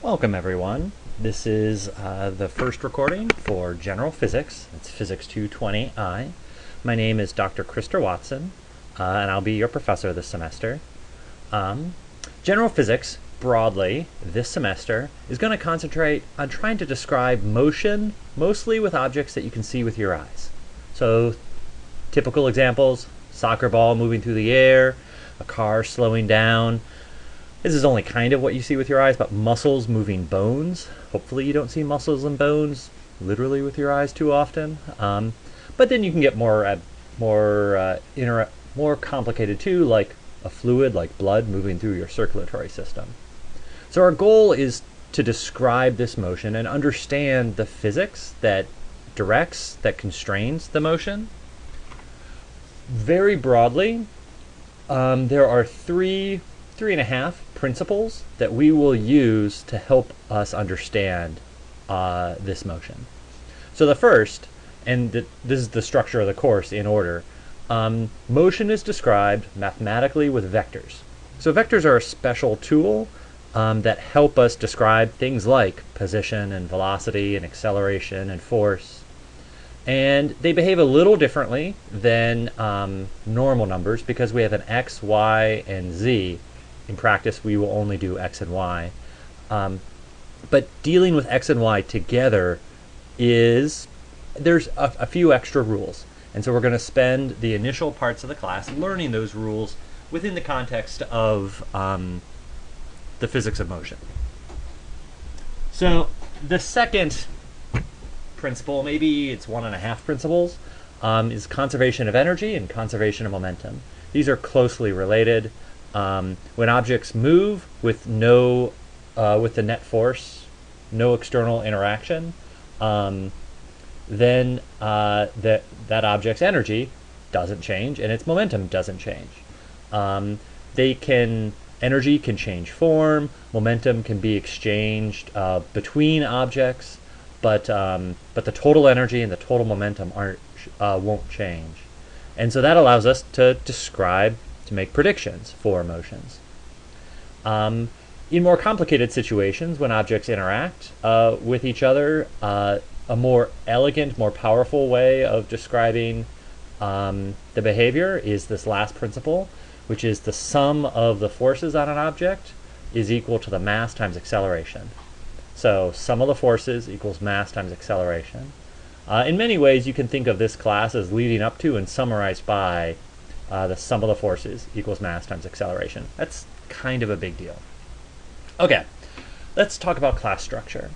Welcome everyone. This is the first recording for General Physics. It's Physics 220I. My name is Dr. Krister Watson, and I'll be your professor this semester. General Physics, broadly, this semester, is going to concentrate on trying to describe motion, mostly with objects that you can see with your eyes. So, typical examples, soccer ball moving through the air, a car slowing down. This is only kind of what you see with your eyes, but muscles moving bones. Hopefully you don't see muscles and bones literally with your eyes too often. But then you can get more complicated too, like a fluid like blood moving through your circulatory system. So our goal is to describe this motion and understand the physics that directs, that constrains the motion. Very broadly, there are three and a half principles that we will use to help us understand this motion. So the first, and this is the structure of the course in order, motion is described mathematically with vectors. So vectors are a special tool that help us describe things like position and velocity and acceleration and force. And they behave a little differently than normal numbers because we have an x, y, and z. In practice, we will only do x and y. But dealing with x and y together there's a few extra rules. And so we're going to spend the initial parts of the class learning those rules within the context of the physics of motion. So the second principle, maybe it's 1.5 principles, is conservation of energy and conservation of momentum. These are closely related. When objects move with with the net force, no external interaction, then that object's energy doesn't change and its momentum doesn't change. Energy can change form, momentum can be exchanged between objects, but the total energy and the total momentum won't change. And so that allows us to make predictions for motions. In more complicated situations, when objects interact with each other, a more elegant, more powerful way of describing the behavior is this last principle, which is the sum of the forces on an object is equal to the mass times acceleration. So sum of the forces equals mass times acceleration. In many ways, you can think of this class as leading up to and summarized by the sum of the forces equals mass times acceleration. That's kind of a big deal. Okay, let's talk about class structure.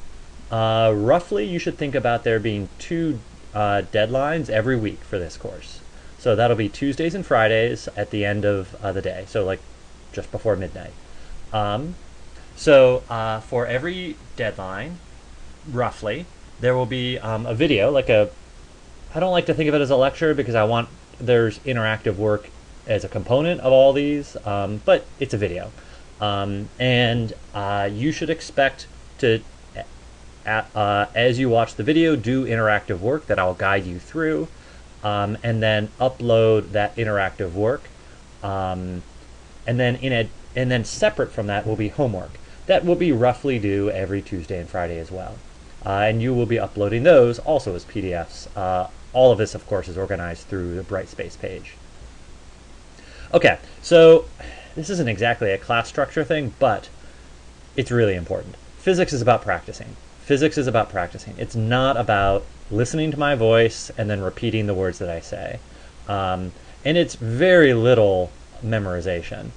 Roughly, you should think about there being 2 deadlines every week for this course. So that'll be Tuesdays and Fridays at the end of the day, so like just before midnight. For every deadline, roughly, there will be a video, I don't like to think of it as a lecture because there's interactive work as a component of all these, but it's a video. And you should expect to, as you watch the video, do interactive work that I'll guide you through, and then upload that interactive work. And then separate from that will be homework. That will be roughly due every Tuesday and Friday as well. And you will be uploading those also as PDFs. All of this, of course, is organized through the Brightspace page. Okay, so this isn't exactly a class structure thing, but it's really important. Physics is about practicing. Physics is about practicing. It's not about listening to my voice and then repeating the words that I say. And it's very little memorization.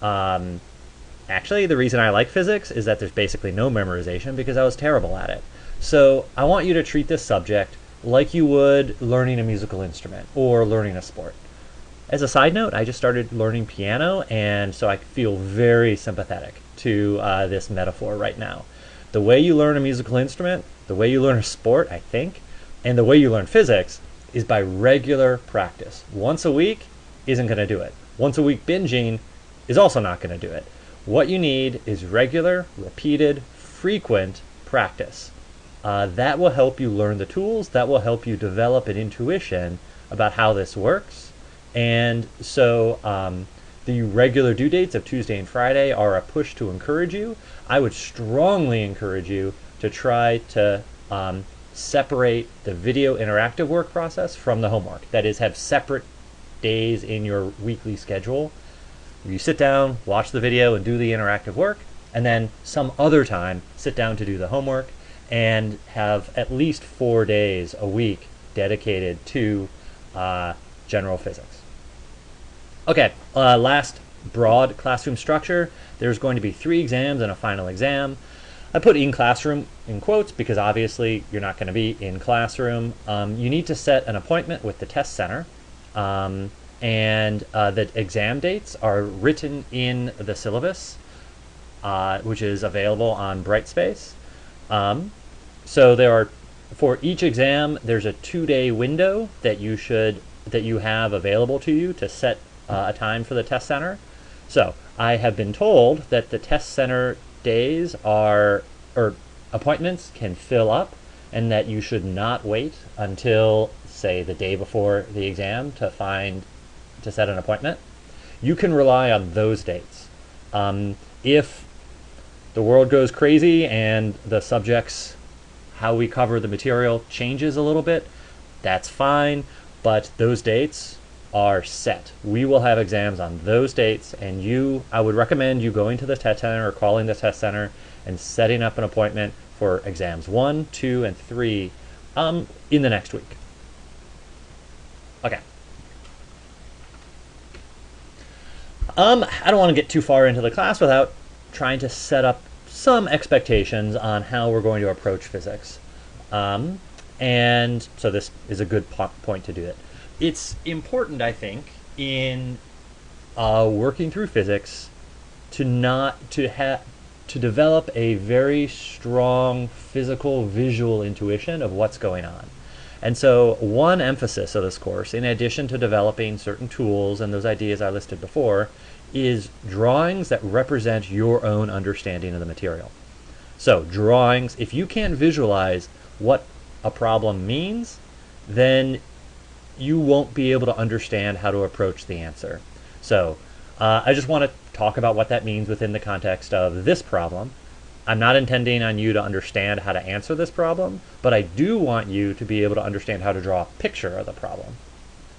Actually, the reason I like physics is that there's basically no memorization because I was terrible at it. So I want you to treat this subject like you would learning a musical instrument or learning a sport. As a side note, I just started learning piano, and so I feel very sympathetic to this metaphor right now. The way you learn a musical instrument, the way you learn a sport, I think, and the way you learn physics is by regular practice. Once a week isn't going to do it. Once a week binging is also not going to do it. What you need is regular, repeated, frequent practice. That will help you learn the tools. That will help you develop an intuition about how this works. And so The regular due dates of Tuesday and Friday are a push to encourage you. I would strongly encourage you to try to separate the video interactive work process from the homework. That is, have separate days in your weekly schedule. You sit down, watch the video, and do the interactive work, and then some other time sit down to do the homework, and have at least 4 days a week dedicated to general physics. Okay, last broad classroom structure. There's going to be 3 exams and a final exam. I put in classroom in quotes because obviously you're not going to be in classroom. You need to set an appointment with the test center, and the exam dates are written in the syllabus, which is available on Brightspace. So there are, for each exam, there's a 2-day window that you have available to you to set a time for the test center. So I have been told that the test center days or appointments can fill up, and that you should not wait until, say, the day before the exam to set an appointment. You can rely on those dates. If the world goes crazy and the subjects, how we cover the material changes a little bit, that's fine, but those dates are set. We will have exams on those dates, and I would recommend you going to the test center or calling the test center and setting up an appointment for exams 1, 2, and 3 in the next week. Okay. I don't want to get too far into the class without trying to set up some expectations on how we're going to approach physics. And so this is a good point to do it. It's important, I think, in working through physics to develop a very strong physical visual intuition of what's going on. And so one emphasis of this course, in addition to developing certain tools and those ideas I listed before, is drawings that represent your own understanding of the material. So drawings, if you can't visualize what a problem means, then you won't be able to understand how to approach the answer. So I just want to talk about what that means within the context of this problem. I'm not intending on you to understand how to answer this problem, but I do want you to be able to understand how to draw a picture of the problem.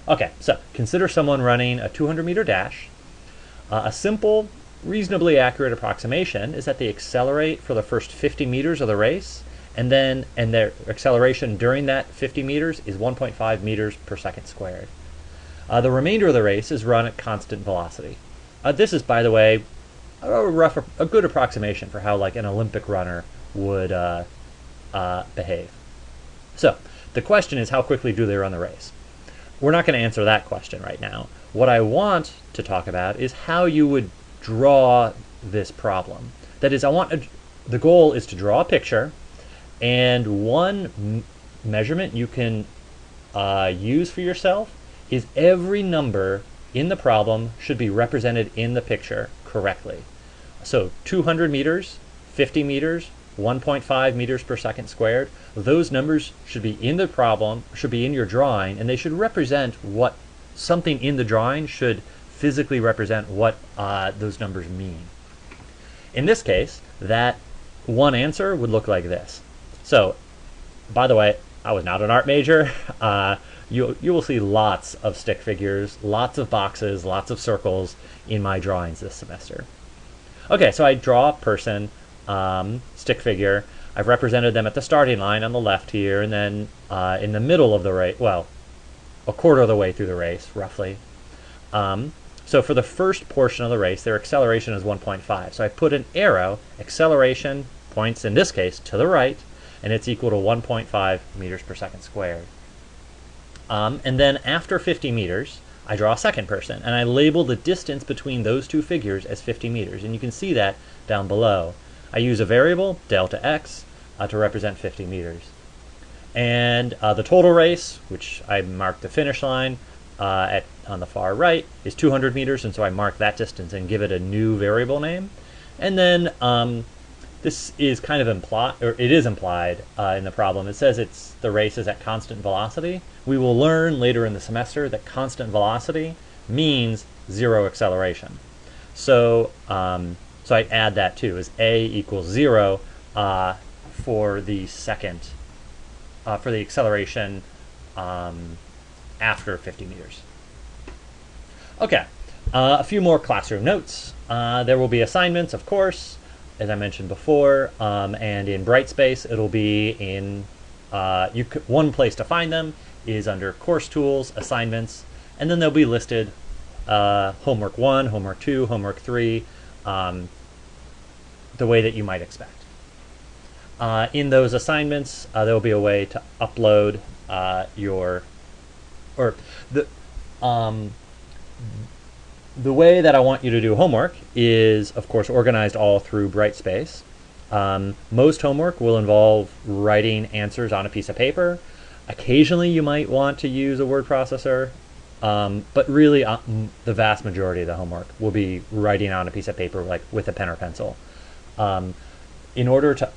Okay, so consider someone running a 200-meter dash. A simple, reasonably accurate approximation is that they accelerate for the first 50 meters of the race, and their acceleration during that 50 meters is 1.5 meters per second squared. The remainder of the race is run at constant velocity. This is, by the way, a good approximation for how like an Olympic runner would behave. So the question is, how quickly do they run the race? We're not going to answer that question right now. What I want to talk about is how you would draw this problem. That is, the goal is to draw a picture, and one measurement you can use for yourself is every number in the problem should be represented in the picture correctly. So 200 meters, 50 meters, 1.5 meters per second squared, those numbers should be in the problem, should be in your drawing, and they should represent what something in the drawing should physically represent what those numbers mean. In this case, that one answer would look like this. So, by the way, I was not an art major. You will see lots of stick figures, lots of boxes, lots of circles in my drawings this semester. Okay, so I draw a person, stick figure. I've represented them at the starting line on the left here, and then in the middle of the race, well, a quarter of the way through the race, roughly. So for the first portion of the race, their acceleration is 1.5. So I put an arrow, acceleration points, in this case, to the right, and it's equal to 1.5 meters per second squared. And then after 50 meters, I draw a second person, and I label the distance between those two figures as 50 meters, and you can see that down below. I use a variable, delta x, to represent 50 meters. And the total race, which I marked the finish line on the far right, is 200 meters, and so I mark that distance and give it a new variable name. And then this is kind of implied, or it is implied in the problem. It says the race is at constant velocity. We will learn later in the semester that constant velocity means 0 acceleration. So, so I add that too, is a equals 0 for the second, for the acceleration after 50 meters. Okay, a few more classroom notes. There will be assignments, of course, as I mentioned before, and in Brightspace it'll be in, one place to find them is under Course Tools, Assignments, and then they'll be listed homework 1, homework 2, homework 3, the way that you might expect. In those assignments, there will be a way to upload the way that I want you to do homework is, of course, organized all through Brightspace. Most homework will involve writing answers on a piece of paper. Occasionally, you might want to use a word processor, but really, the vast majority of the homework will be writing on a piece of paper, like with a pen or pencil. In order to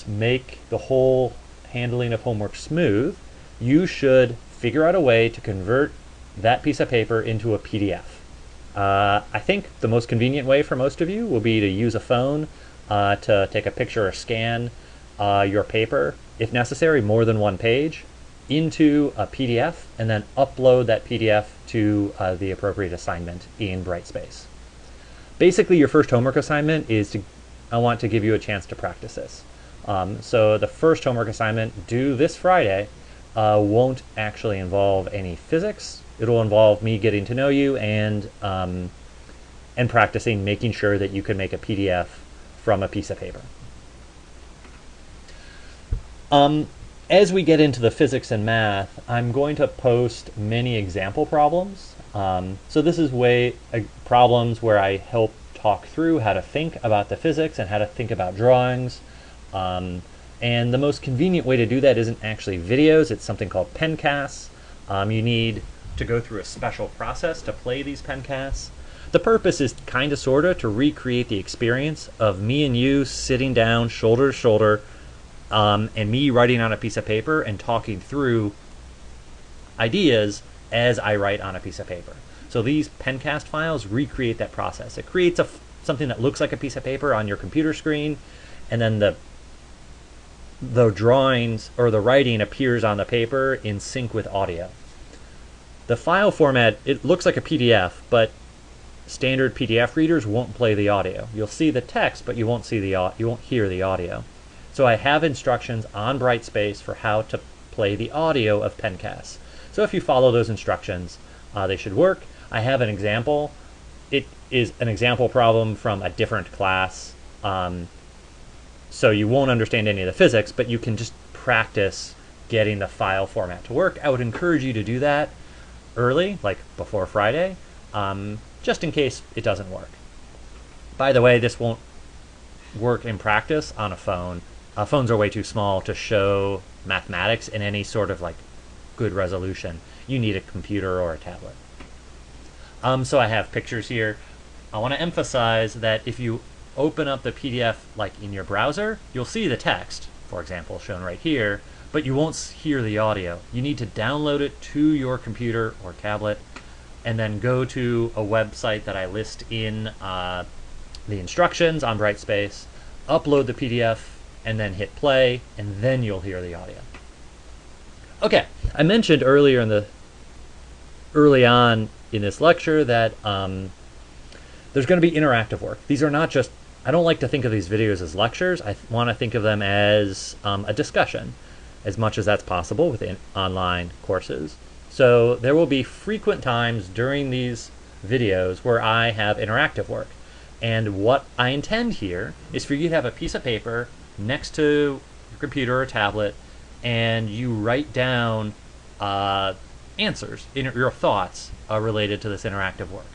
make the whole handling of homework smooth, you should figure out a way to convert that piece of paper into a PDF. I think the most convenient way for most of you will be to use a phone to take a picture or scan your paper, if necessary, more than one page, into a PDF, and then upload that PDF to the appropriate assignment in Brightspace. Basically, your first homework assignment is I want to give you a chance to practice this. So the first homework assignment due this Friday won't actually involve any physics. It'll involve me getting to know you and practicing making sure that you can make a PDF from a piece of paper. As we get into the physics and math, I'm going to post many example problems. So this is problems where I help talk through how to think about the physics and how to think about drawings. And the most convenient way to do that isn't actually videos, it's something called pencasts. You need to go through a special process to play these pencasts. The purpose is kind of sort of to recreate the experience of me and you sitting down shoulder to shoulder, and me writing on a piece of paper and talking through ideas as I write on a piece of paper. So these pencast files recreate that process. It creates something that looks like a piece of paper on your computer screen, and then the drawings or the writing appears on the paper in sync with audio. The file format, it looks like a PDF, but standard PDF readers won't play the audio. You'll see the text, but you won't hear the audio. So I have instructions on Brightspace for how to play the audio of pencasts. So if you follow those instructions, they should work. I have an example. It is an example problem from a different class. So you won't understand any of the physics, but you can just practice getting the file format to work. I would encourage you to do that early, like before Friday, just in case it doesn't work. By the way, this won't work in practice on a phone. Phones are way too small to show mathematics in any sort of like good resolution. You need a computer or a tablet. So I have pictures here. I want to emphasize that if you open up the PDF like in your browser, you'll see the text, for example, shown right here, but you won't hear the audio. You need to download it to your computer or tablet and then go to a website that I list in the instructions on Brightspace, upload the PDF, and then hit play, and then you'll hear the audio. Okay, I mentioned early on in this lecture that there's going to be interactive work. These are not just, I don't like to think of these videos as lectures. I want to think of them as a discussion, as much as that's possible within online courses. So there will be frequent times during these videos where I have interactive work. And what I intend here is for you to have a piece of paper next to your computer or tablet, and you write down answers, your thoughts related to this interactive work.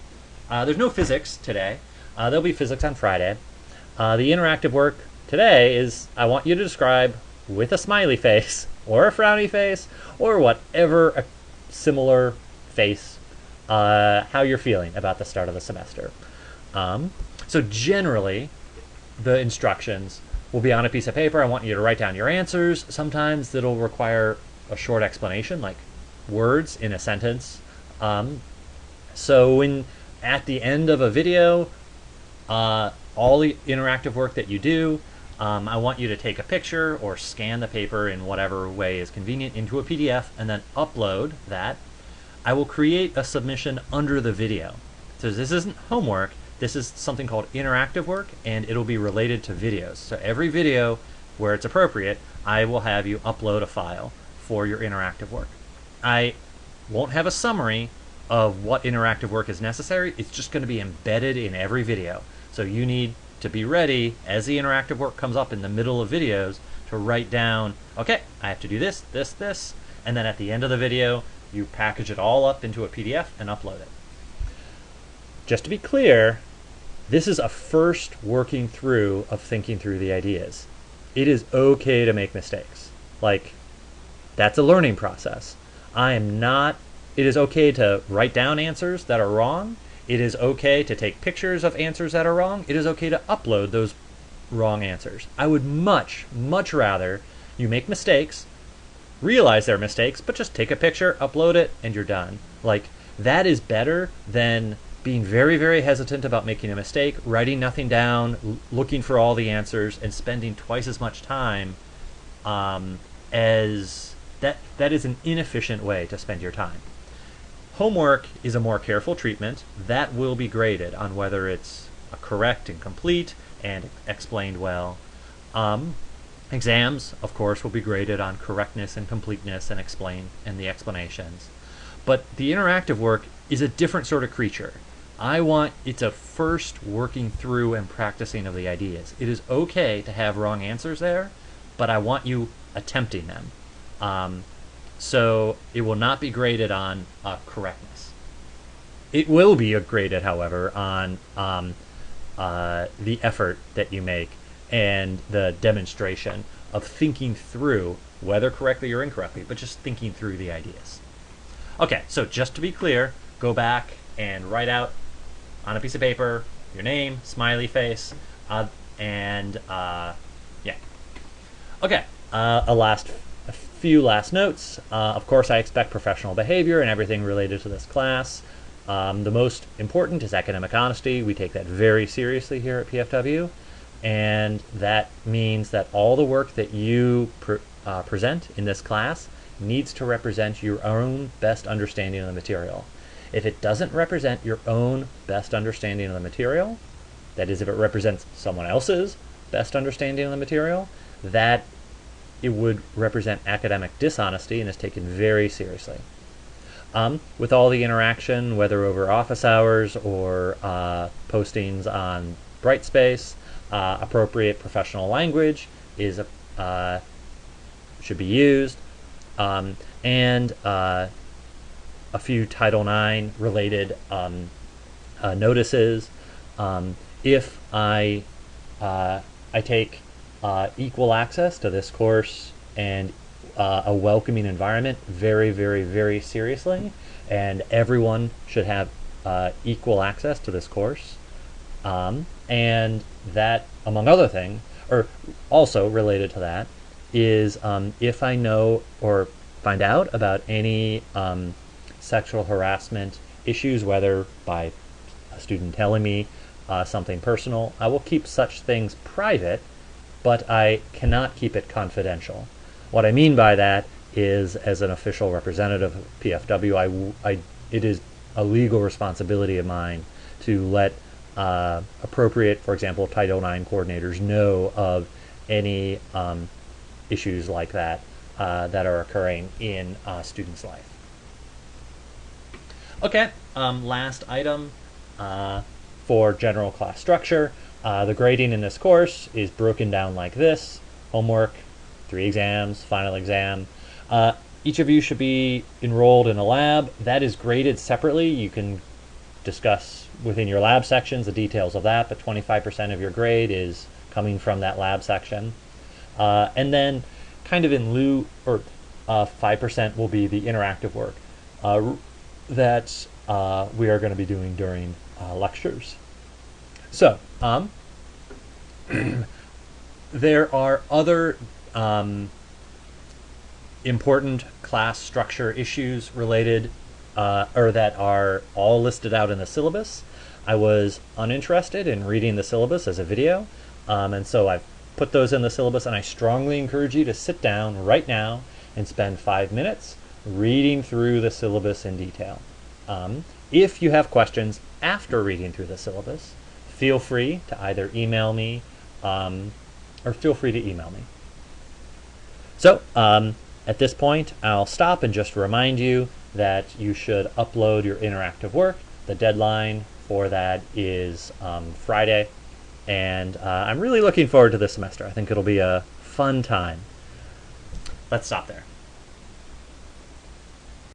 There's no physics today. There'll be physics on Friday. The interactive work today is I want you to describe with a smiley face or a frowny face or whatever a similar face how you're feeling about the start of the semester. So generally, the instructions will be on a piece of paper. I want you to write down your answers. Sometimes it'll require a short explanation, like words in a sentence. So when at the end of a video, all the interactive work that you do, I want you to take a picture or scan the paper in whatever way is convenient into a PDF and then upload that. I will create a submission under the video. So this isn't homework, this is something called interactive work, and it'll be related to videos. So every video where it's appropriate, I will have you upload a file for your interactive work. I won't have a summary of what interactive work is necessary, it's just going to be embedded in every video. So you need to be ready as the interactive work comes up in the middle of videos to write down, okay, I have to do this, this, this, and then at the end of the video, you package it all up into a PDF and upload it. Just to be clear, this is a first working through of thinking through the ideas. It is okay to make mistakes. Like, that's a learning process. It is okay to write down answers that are wrong. It is okay to take pictures of answers that are wrong. It is okay to upload those wrong answers. I would much, much rather you make mistakes, realize they're mistakes, but just take a picture, upload it, and you're done. Like, that is better than being very, very hesitant about making a mistake, writing nothing down, looking for all the answers, and spending twice as much time as that is an inefficient way to spend your time. Homework is a more careful treatment. That will be graded on whether it's correct and complete and explained well. Exams, of course, will be graded on correctness and completeness and the explanations. But the interactive work is a different sort of creature. It's a first working through and practicing of the ideas. It is okay to have wrong answers there, but I want you attempting them. So it will not be graded on correctness. It will be graded, however, on the effort that you make and the demonstration of thinking through, whether correctly or incorrectly, but just thinking through the ideas. Okay, so just to be clear, go back and write out on a piece of paper your name, smiley face, yeah. Okay, a few last notes. Of course, I expect professional behavior and everything related to this class. The most important is academic honesty. We take that very seriously here at PFW, and that means that all the work that you present in this class needs to represent your own best understanding of the material. If it doesn't represent your own best understanding of the material, that is, if it represents someone else's best understanding of the material, that it would represent academic dishonesty and is taken very seriously. With all the interaction, whether over office hours or postings on Brightspace, appropriate professional language should be used, and a few Title IX related notices. If I take equal access to this course and a welcoming environment very, very, very seriously, and everyone should have equal access to this course, and that, among other things, or also related to that, is if I know or find out about any sexual harassment issues, whether by a student telling me something personal, I will keep such things private, but I cannot keep it confidential. What I mean by that is, as an official representative of PFW, it is a legal responsibility of mine to let appropriate, for example, Title IX coordinators know of any issues like that that are occurring in a student's life. Okay, last item for general class structure. The grading in this course is broken down like this: homework, 3 exams, final exam. Each of you should be enrolled in a lab. That is graded separately. You can discuss within your lab sections the details of that, but 25% of your grade is coming from that lab section. And then kind of in lieu, or 5% will be the interactive work that we are going to be doing during lectures. So, there are other important class structure issues related or that are all listed out in the syllabus. I was uninterested in reading the syllabus as a video, and so I've put those in the syllabus, and I strongly encourage you to sit down right now and spend 5 minutes reading through the syllabus in detail. If you have questions after reading through the syllabus, feel free to either email me or feel free to email me. So at this point, I'll stop and just remind you that you should upload your interactive work. The deadline for that is Friday, and I'm really looking forward to this semester. I think it'll be a fun time. Let's stop there.